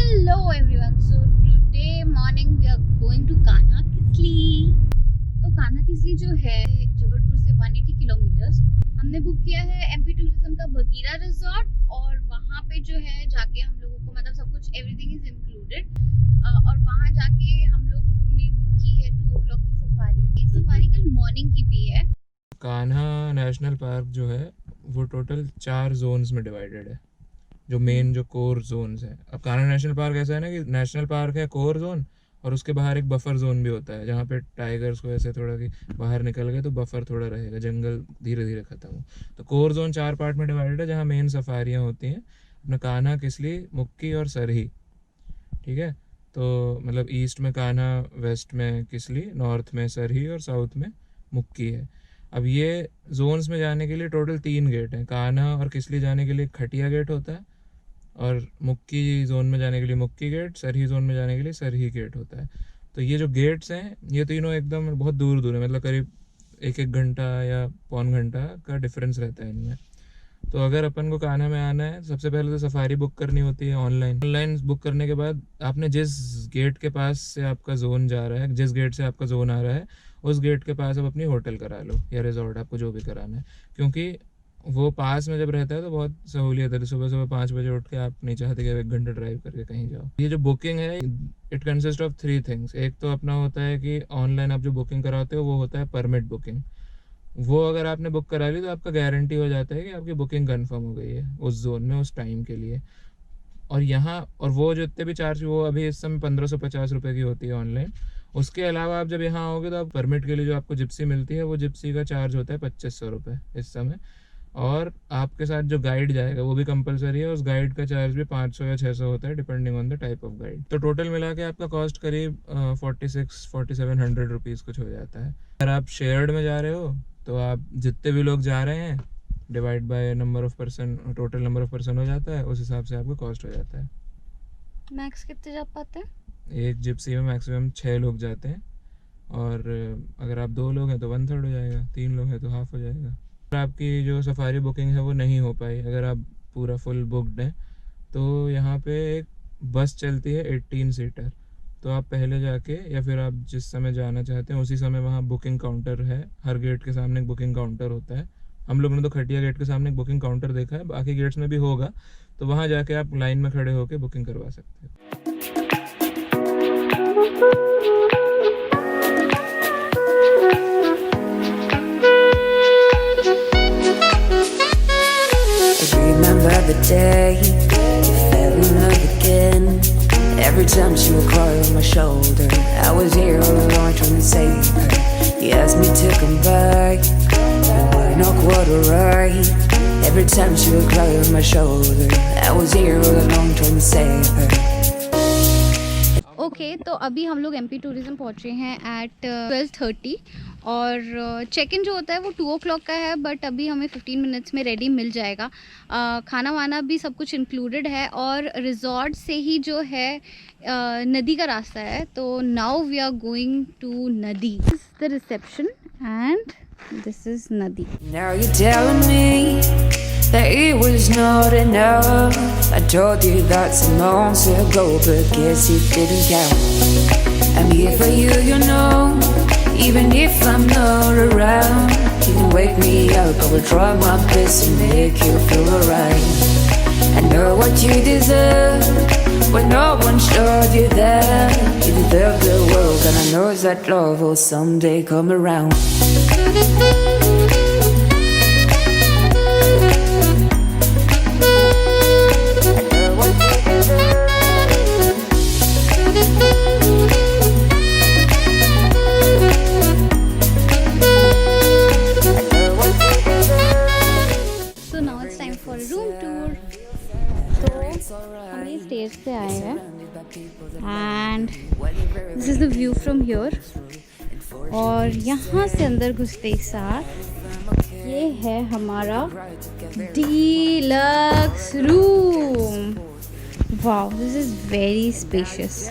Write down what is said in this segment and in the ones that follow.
Hello everyone. So today morning we are going to Kanha Kisli. तो कान्हा किसली जो है जबलपुर से 180 किलोमीटर्स हमने बुक किया है एमपी टूरिज्म का बगीरा रिजॉर्ट, और वहाँ पे जो है जाके हम लोगों को मतलब सब कुछ एवरीथिंग इज इंक्लूडेड। और वहाँ जाके हम लोग ने बुक की है 2 o'clock की सफारी। एक सफारी कल मॉर्निंग की भी है। कान्हा नेशनल पार्क जो है वो टोटल 4 जोन्स में डिवाइडेड है, जो मेन जो कोर जोन्स है। अब कान्हा नेशनल पार्क ऐसा है ना कि नेशनल पार्क है कोर जोन, और उसके बाहर एक बफर जोन भी होता है जहाँ पे टाइगर्स को ऐसे थोड़ा कि बाहर निकल गए तो बफर थोड़ा रहेगा, जंगल धीरे धीरे खत्म हो। तो कोर जोन 4 पार्ट में डिवाइडेड है जहाँ मेन सफारियाँ होती हैं अपना कान्हा, किसली, मुक्की और सरही। ठीक है, तो मतलब ईस्ट में कान्हा, वेस्ट में किसली, नॉर्थ में सरही और साउथ में मुक्की है। अब ये जोन्स में जाने के लिए टोटल 3 गेट हैं। कान्हा और किसली जाने के लिए खटिया गेट होता है, और मुक्की जोन में जाने के लिए मुक्की गेट, सरही जोन में जाने के लिए सरही गेट होता है। तो ये जो गेट्स हैं ये तीनों एकदम बहुत दूर दूर है, मतलब करीब 1-1 घंटा या पौन घंटा का डिफरेंस रहता है इनमें। तो अगर अपन को कान्हा में आना है, सबसे पहले तो सफारी बुक करनी होती है ऑनलाइन बुक करने के बाद आपने जिस गेट के पास से आपका जोन जा रहा है, जिस गेट से आपका जोन आ रहा है, उस गेट के पास आप अपनी होटल करा लो या रिजॉर्ट, आपको जो भी कराना है। क्योंकि वो पास में जब रहता है तो बहुत सहूलियत है। तो सुबह सुबह 5 बजे उठ के आप नहीं चाहते कि 1 घंटा ड्राइव करके कहीं जाओ। ये जो बुकिंग है इट कंसिस्ट ऑफ 3 थिंग्स। एक तो अपना होता है कि ऑनलाइन आप जो बुकिंग कराते हो वो होता है परमिट बुकिंग। वो अगर आपने बुक करा ली तो आपका गारंटी हो जाता है कि आपकी बुकिंग कंफर्म हो गई है उस जोन में उस टाइम के लिए। और यहाँ और वो जो इतने भी चार्ज, वो अभी इस समय 1550 रुपये की होती है ऑनलाइन। उसके अलावा आप जब यहाँ आओगे तो आप परमिट के लिए जो आपको जिप्सी मिलती है वो जिप्सी का चार्ज होता है 2500 रुपये इस समय। और आपके साथ जो गाइड जाएगा वो भी कंपलसरी है, उस गाइड का चार्ज भी 500 या 600 होता है depending on the type of guide. तो टोटल मिला के आपका कॉस्ट करीब 46-4700 रुपीज़ कुछ हो जाता है। अगर आप शेयर्ड में जा रहे हो तो आप जितने भी लोग जा रहे हैं divide by number of person, total number of person हो जाता है, उस हिसाब से आपका कॉस्ट हो जाता है। मैक्स कितने जा पाते हैं? एक जिप्सी में मैक्सिमम 6 लोग जाते हैं, और अगर आप 2 लोग हैं तो 1/3 हो जाएगा, 3 लोग हैं तो हाफ हो जाएगा। अगर आपकी जो सफारी बुकिंग है वो नहीं हो पाई, अगर आप पूरा फुल बुकड हैं, तो यहाँ पे एक बस चलती है 18 सीटर। तो आप पहले जाके या फिर आप जिस समय जाना चाहते हैं उसी समय वहाँ बुकिंग काउंटर है, हर गेट के सामने एक बुकिंग काउंटर होता है। हम लोगों ने तो खटिया गेट के सामने एक बुकिंग काउंटर देखा है, बाकी गेट्स में भी होगा। तो वहाँ जाके आप लाइन में खड़े होकर बुकिंग करवा सकते हो। Remember the day you fell in love again. Every time she would cry on my shoulder, I was here all alone trying to save her. You asked me to come back, you were not quite alright. Every time she would cry on my shoulder, I was here all alone trying to save her. Okay तो अभी हम लोग MP tourism पहुँचे हैं eight 12:30, और check in जो होता है वो 2 o'clock का है, बट अभी हमें 15 मिनट्स में रेडी मिल जाएगा। खाना वाना भी सब कुछ इंक्लूडेड है, और रिजॉर्ट से ही जो है नदी का रास्ता है। तो now we are going to नदी। This is the reception and this is नदी। Now you're telling me that it was not enough. I told you that some months ago, but guess it didn't count. I'm here for you, you know, even if I'm not around. You can wake me up, I will try my best to make you feel alright. I know what you deserve, but no one showed you that. You deserve the world, and I know that love will someday come around. Stage से आए हैं and this is the view from here. और यहाँ से अंदर घुसते ही साथ ये है हमारा deluxe room. Wow, this is very spacious.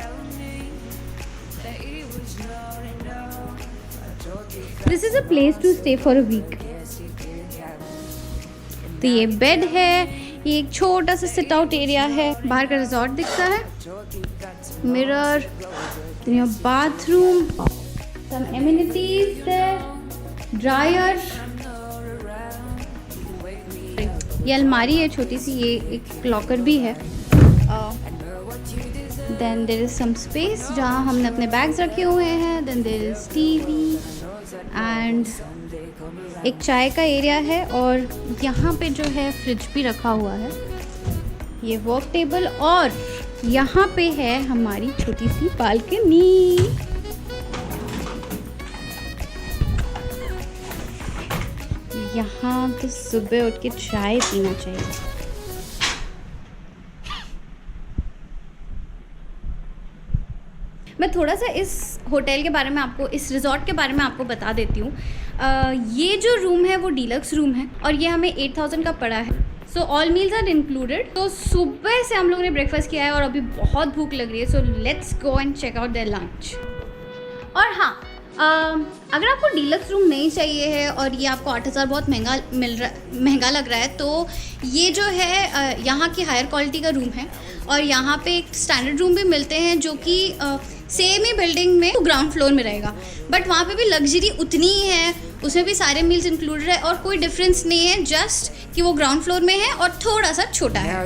This is a place to stay for a week. तो ये बेड है, ये एक छोटा सा सिट आउट एरिया है, बाहर का रिजॉर्ट दिखता है, mirror, bathroom, some amenities there, dryer, ये अलमारी है छोटी सी, ये एक लॉकर भी है। Then there is some space जहाँ हमने अपने बैग्स रखे हुए हैं। Then there is TV and एक चाय का एरिया है, और यहाँ पे जो है फ्रिज भी रखा हुआ है, ये वर्क टेबल, और यहाँ पे है हमारी छोटी सी बालकनी। यहाँ तो सुबह उठ के चाय पीना चाहिए। मैं थोड़ा सा इस होटल के बारे में आपको, इस रिजॉर्ट के बारे में आपको बता देती हूँ। ये जो रूम है वो डीलक्स रूम है, और ये हमें 8000 का पड़ा है। So all meals are included. तो सुबह से हम लोगों ने ब्रेकफास्ट किया है और अभी बहुत भूख लग रही है, so let's go and check out their lunch. और हाँ, अगर आपको डीलक्स रूम नहीं चाहिए है और ये आपको 8000 बहुत महंगा लग रहा है, तो ये जो है यहाँ की हायर क्वालिटी का रूम है, और यहाँ पे एक स्टैंडर्ड रूम भी मिलते हैं जो कि सेम ही बिल्डिंग में ग्राउंड फ्लोर में रहेगा, बट वहाँ पे भी लग्जरी उतनी ही है, उसमें भी सारे मील्स इंक्लूडेड है और कोई डिफरेंस नहीं है, जस्ट कि वो ग्राउंड फ्लोर में है और थोड़ा सा छोटा है।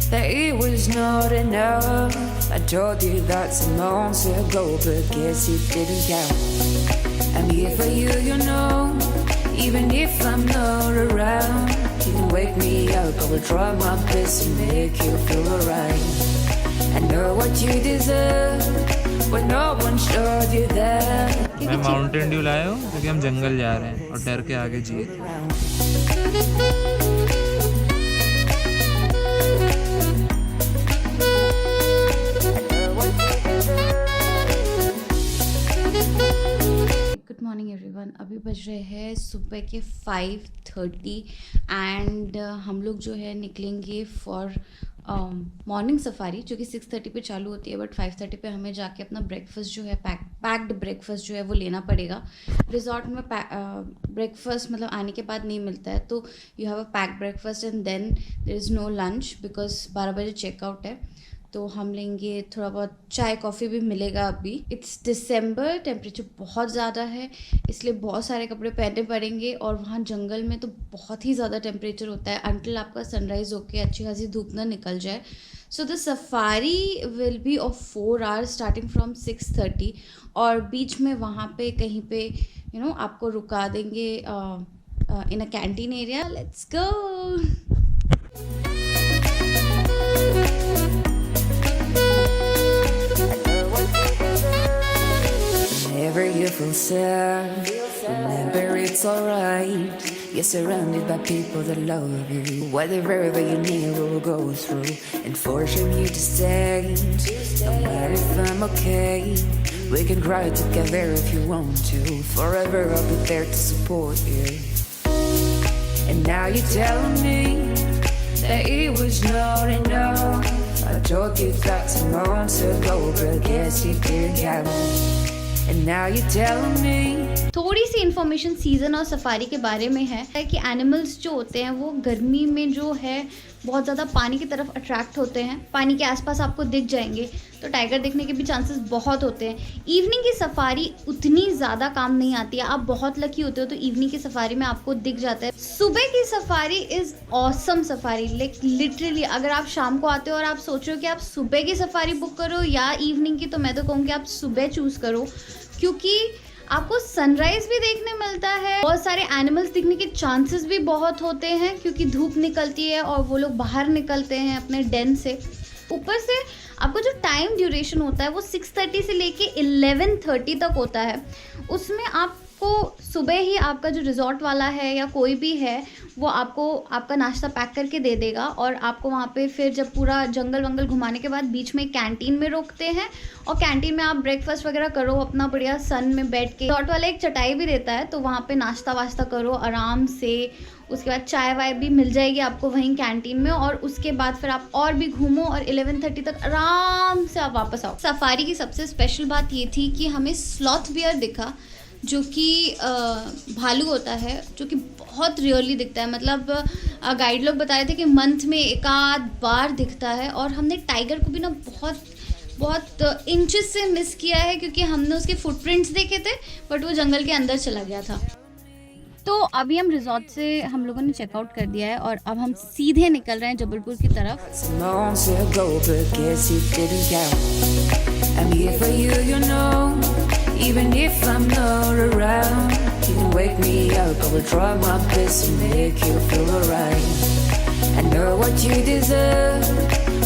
That it was not enough. I told you that some months ago, but guess it didn't count. I'm here for you, you know, even if I'm not around. You can wake me up, I will try my best to make you feel alright. I know what you deserve, but no one showed you that. मैं Mountain Dew लाया हूँ क्योंकि हम जंगल जा रहे हैं और डर के आगे जिए। गुड मॉर्निंग एवरीवन, अभी बज रहे हैं सुबह के 5:30 एंड हम लोग जो है निकलेंगे फॉर मॉर्निंग सफारी, जो कि 6:30 पे चालू होती है, बट 5:30 पे हमें जाके अपना ब्रेकफास्ट जो है पैक्ड ब्रेकफास्ट जो है वो लेना पड़ेगा। रिजॉर्ट में ब्रेकफास्ट मतलब आने के बाद नहीं मिलता है, तो you have a packed breakfast and then there is no lunch because 12 बजे चेकआउट है। तो हम लेंगे थोड़ा बहुत चाय कॉफ़ी भी मिलेगा। अभी इट्स दिसंबर, टेम्परेचर बहुत ज़्यादा है, इसलिए बहुत सारे कपड़े पहनने पड़ेंगे, और वहाँ जंगल में तो बहुत ही ज़्यादा टेम्परेचर होता है अंटिल आपका सनराइज़ होके अच्छी खासी धूप ना निकल जाए। So the safari will be of 4 hours starting from 6:30, और बीच में वहाँ पे कहीं पे आपको रुका देंगे in a canteen area. Let's go. Whenever you feel sad, remember it's alright. You're surrounded by people that love you. Whatever you need will go through and forcing you to stay. No matter if I'm okay, we can cry together if you want to. Forever I'll be there to support you. And now you're telling me that it was not enough. I told you that some months ago, but guess you didn't count. And now you're telling me. थोड़ी सी information season और safari के बारे में है कि animals जो होते हैं वो गर्मी में जो है बहुत ज़्यादा पानी की तरफ अट्रैक्ट होते हैं, पानी के आसपास आपको दिख जाएंगे, तो टाइगर दिखने के भी चांसेस बहुत होते हैं। इवनिंग की सफारी उतनी ज़्यादा काम नहीं आती है, आप बहुत लकी होते हो तो इवनिंग की सफारी में आपको दिख जाता है। सुबह की safari is awesome safari, like literally अगर आप शाम को आते हो और आप सोच रहे हो कि आप सुबह की सफारी बुक करो या इवनिंग की, तो मैं तो कहूँगी आप सुबह चूज़ करो, क्योंकि आपको सनराइज़ भी देखने मिलता है, बहुत सारे एनिमल्स दिखने के चांसेस भी बहुत होते हैं क्योंकि धूप निकलती है और वो लोग बाहर निकलते हैं अपने डेन से। ऊपर से आपको जो टाइम ड्यूरेशन होता है वो 6:30 से लेके 11:30 तक होता है। उसमें आपको सुबह ही आपका जो रिजॉर्ट वाला है या कोई भी है वो आपको आपका नाश्ता पैक करके दे देगा, और आपको वहाँ पे फिर जब पूरा जंगल वंगल घुमाने के बाद बीच में कैंटीन में रोकते हैं, और कैंटीन में आप ब्रेकफास्ट वगैरह करो अपना बढ़िया सन में बैठ के। रिजॉर्ट वाला एक चटाई भी देता है, तो वहाँ पे नाश्ता वाश्ता करो आराम से। उसके बाद चाय वाय भी मिल जाएगी आपको वहीं कैंटीन में, और उसके बाद फिर आप और भी घूमो और 11:30 तक आराम से आप वापस आओ। सफारी की सबसे स्पेशल बात ये थी कि हमें स्लॉथ बियर दिखा जो कि भालू होता है, जो कि बहुत रियरली दिखता है। मतलब गाइड लोग बता रहे थे कि मंथ में एक आध बार दिखता है। और हमने टाइगर को भी ना बहुत इंचेस से मिस किया है, क्योंकि हमने उसके फुटप्रिंट्स देखे थे बट वो जंगल के अंदर चला गया था। तो अभी हम रिजॉर्ट से हम लोगों ने चेकआउट कर दिया है और अब हम सीधे निकल रहे हैं जबलपुर की तरफ। months ago, but guess it didn't count. I'm here for you, you know. Even if I'm not around, you can wake me up. I will try my best to make you feel alright. I know what you deserve,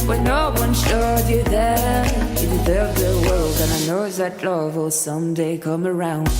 but no one showed you that. You deserve the world, and I know that love will someday come around.